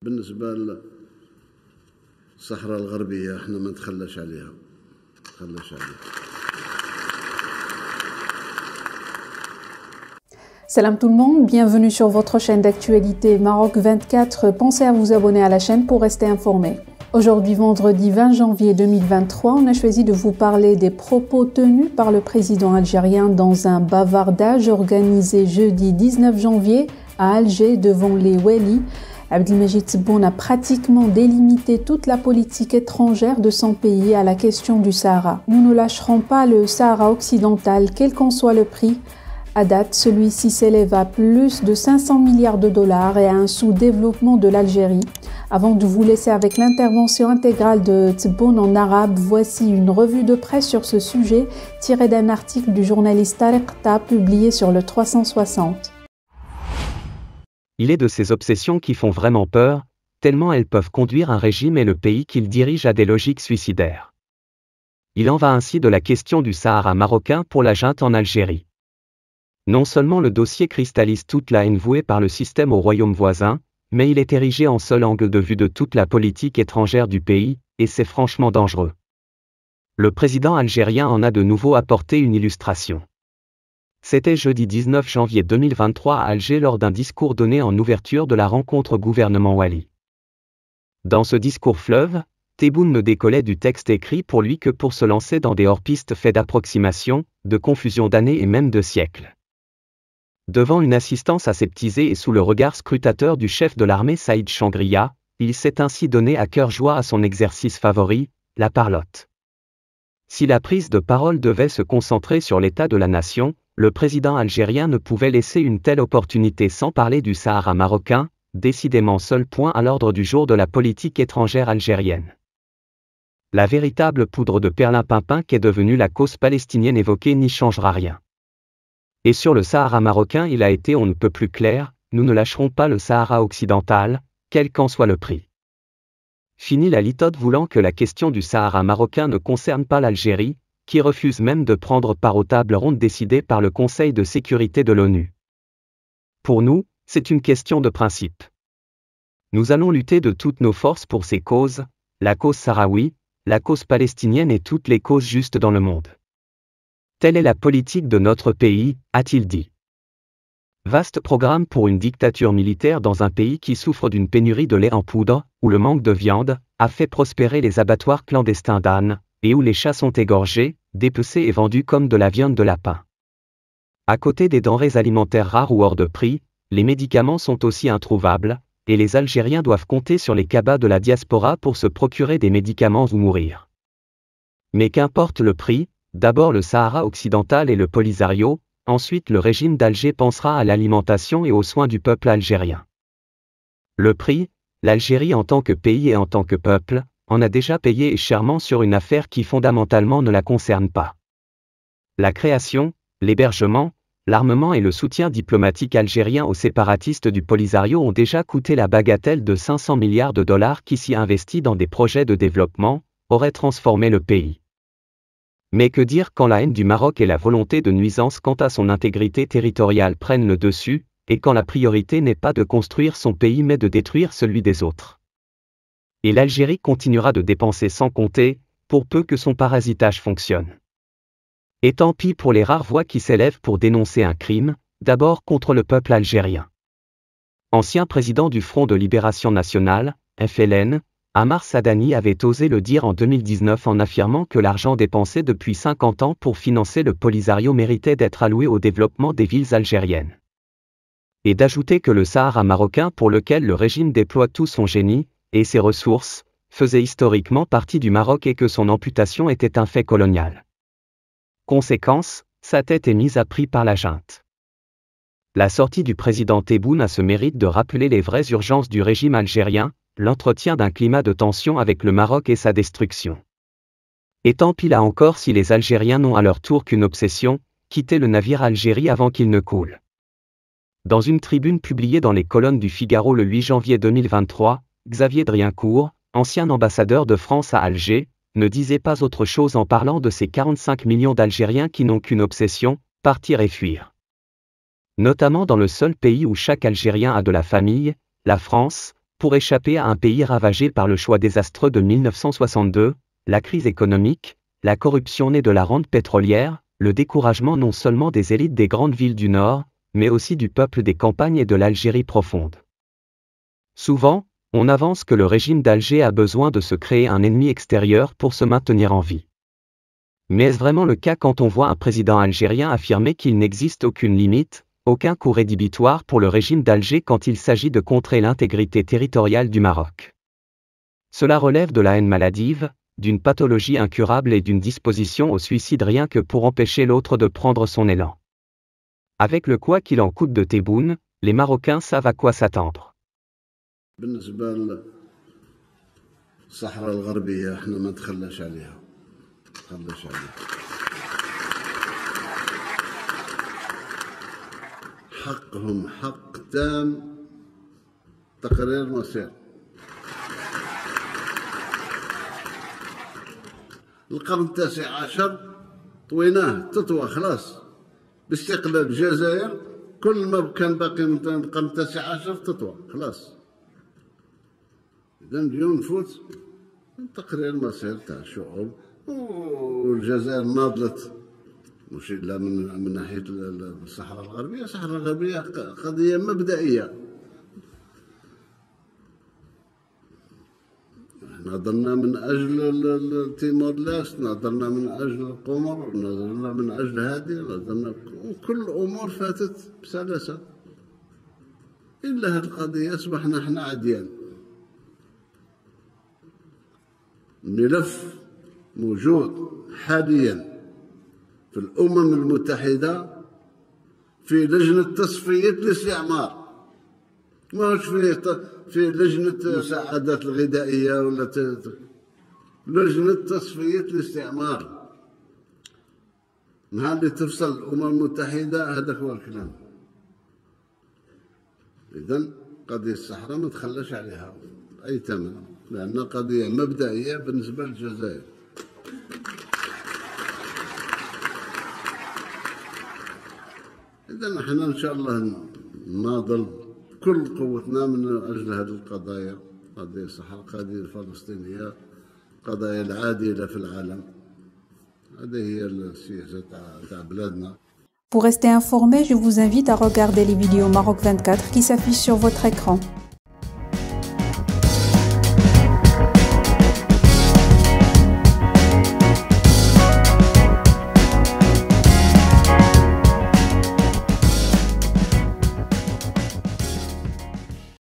بالنسبة للصحراء الغربية احنا ما نتخلاش عليها. Salam tout le monde, bienvenue sur votre chaîne d'actualité Maroc 24. Pensez à vous abonner à la chaîne pour rester informé. Aujourd'hui, vendredi 20 janvier 2023, on a choisi de vous parler des propos tenus par le président algérien dans un bavardage organisé jeudi 19 janvier à Alger devant les Wali. Abdelmajid Tebboune a pratiquement délimité toute la politique étrangère de son pays à la question du Sahara. Nous ne lâcherons pas le Sahara occidental, quel qu'en soit le prix. À date, celui-ci s'élève à plus de 500 milliards de dollars et à un sous-développement de l'Algérie. Avant de vous laisser avec l'intervention intégrale de Tebboune en arabe, voici une revue de presse sur ce sujet tirée d'un article du journaliste Tariq Ta publié sur le 360. Il est de ces obsessions qui font vraiment peur, tellement elles peuvent conduire un régime et le pays qu'il dirige à des logiques suicidaires. Il en va ainsi de la question du Sahara marocain pour la junte en Algérie. Non seulement le dossier cristallise toute la haine vouée par le système au royaume voisin, mais il est érigé en seul angle de vue de toute la politique étrangère du pays, et c'est franchement dangereux. Le président algérien en a de nouveau apporté une illustration. C'était jeudi 19 janvier 2023 à Alger lors d'un discours donné en ouverture de la rencontre gouvernement Wali. Dans ce discours fleuve, Tebboune ne décollait du texte écrit pour lui que pour se lancer dans des hors-pistes faits d'approximation, de confusion d'années et même de siècles. Devant une assistance aseptisée et sous le regard scrutateur du chef de l'armée Saïd Changria, il s'est ainsi donné à cœur joie à son exercice favori, la parlotte. Si la prise de parole devait se concentrer sur l'état de la nation, le président algérien ne pouvait laisser une telle opportunité sans parler du Sahara marocain, décidément seul point à l'ordre du jour de la politique étrangère algérienne. La véritable poudre de perlimpinpin qu'est devenue la cause palestinienne évoquée n'y changera rien. Et sur le Sahara marocain il a été on ne peut plus clair, nous ne lâcherons pas le Sahara occidental, quel qu'en soit le prix. Fini la litote voulant que la question du Sahara marocain ne concerne pas l'Algérie, qui refuse même de prendre part aux tables rondes décidées par le Conseil de sécurité de l'ONU. Pour nous, c'est une question de principe. Nous allons lutter de toutes nos forces pour ces causes, la cause sahraoui, la cause palestinienne et toutes les causes justes dans le monde. Telle est la politique de notre pays, a-t-il dit. Vaste programme pour une dictature militaire dans un pays qui souffre d'une pénurie de lait en poudre, où le manque de viande a fait prospérer les abattoirs clandestins d'ânes, et où les chats sont égorgés, dépecés et vendus comme de la viande de lapin. À côté des denrées alimentaires rares ou hors de prix, les médicaments sont aussi introuvables, et les Algériens doivent compter sur les cabas de la diaspora pour se procurer des médicaments ou mourir. Mais qu'importe le prix, d'abord le Sahara occidental et le Polisario, ensuite le régime d'Alger pensera à l'alimentation et aux soins du peuple algérien. Le prix, l'Algérie en tant que pays et en tant que peuple, en a déjà payé et chèrement sur une affaire qui fondamentalement ne la concerne pas. La création, l'hébergement, l'armement et le soutien diplomatique algérien aux séparatistes du Polisario ont déjà coûté la bagatelle de 500 milliards de dollars qui, si investis dans des projets de développement, auraient transformé le pays. Mais que dire quand la haine du Maroc et la volonté de nuisance quant à son intégrité territoriale prennent le dessus, et quand la priorité n'est pas de construire son pays mais de détruire celui des autres. Et l'Algérie continuera de dépenser sans compter, pour peu que son parasitage fonctionne. Et tant pis pour les rares voix qui s'élèvent pour dénoncer un crime, d'abord contre le peuple algérien. Ancien président du Front de Libération Nationale, FLN, Ammar Sadani avait osé le dire en 2019 en affirmant que l'argent dépensé depuis 50 ans pour financer le Polisario méritait d'être alloué au développement des villes algériennes. Et d'ajouter que le Sahara marocain pour lequel le régime déploie tout son génie, et ses ressources, faisait historiquement partie du Maroc et que son amputation était un fait colonial. Conséquence, sa tête est mise à prix par la junte. La sortie du président Tebboune a ce mérite de rappeler les vraies urgences du régime algérien, l'entretien d'un climat de tension avec le Maroc et sa destruction. Et tant pis là encore si les Algériens n'ont à leur tour qu'une obsession, quitter le navire Algérie avant qu'il ne coule. Dans une tribune publiée dans les colonnes du Figaro le 8 janvier 2023, Xavier Driencourt, ancien ambassadeur de France à Alger, ne disait pas autre chose en parlant de ces 45 millions d'Algériens qui n'ont qu'une obsession, partir et fuir. Notamment dans le seul pays où chaque Algérien a de la famille, la France, Pour échapper à un pays ravagé par le choix désastreux de 1962, la crise économique, la corruption née de la rente pétrolière, le découragement non seulement des élites des grandes villes du Nord, mais aussi du peuple des campagnes et de l'Algérie profonde. Souvent, on avance que le régime d'Alger a besoin de se créer un ennemi extérieur pour se maintenir en vie. Mais est-ce vraiment le cas quand on voit un président algérien affirmer qu'il n'existe aucune limite, aucun coût rédhibitoire pour le régime d'Alger quand il s'agit de contrer l'intégrité territoriale du Maroc? Cela relève de la haine maladive, d'une pathologie incurable et d'une disposition au suicide rien que pour empêcher l'autre de prendre son élan. Avec le quoi qu'il en coûte de Tebboune, les Marocains savent à quoi s'attendre. بالنسبة للصحراء الغربية احنا ما نتخلاش عليها. حقهم حق تام تقرير مصير. القرن التاسع عشر طويناه تطوى خلاص باستقلال الجزائر، كل ما كان باقي من القرن التاسع عشر تطوى خلاص. إذا اليوم نفوت تقرير المصير تاع الشعوب، والجزائر ناضلت مش إلا من ناحية الصحراء الغربية. الصحراء الغربية قضية مبدئية. ناضلنا من أجل تيمور لاست، ناضلنا من أجل القمر، ناضلنا من أجل هذه، ناضلنا كل الأمور فاتت بسلاسة. إلا هذه القضية أصبحنا احنا عديان. الملف موجود حاليا في الأمم المتحدة في لجنة تصفية الاستعمار، ماهوش في لجنة المساعدات الغذائية ولا لجنة تصفية الاستعمار. نهار اللي تفصل الأمم المتحدة هذاك هو الكلام. إذن قضية الصحراء ما تخلاش عليها أي ثمن، لأنها قضية مبدئية بالنسبة للجزائر. إذن احنا إن شاء الله ناضل كل قوتنا من أجل هذه القضايا، قضية الصحراء، قضية الفلسطينية، قضايا العادلة في العالم. هذه هي السياسة تاع بلادنا. Pour rester informé, je vous invite à regarder les vidéos Maroc 24 qui s'affichent sur votre écran.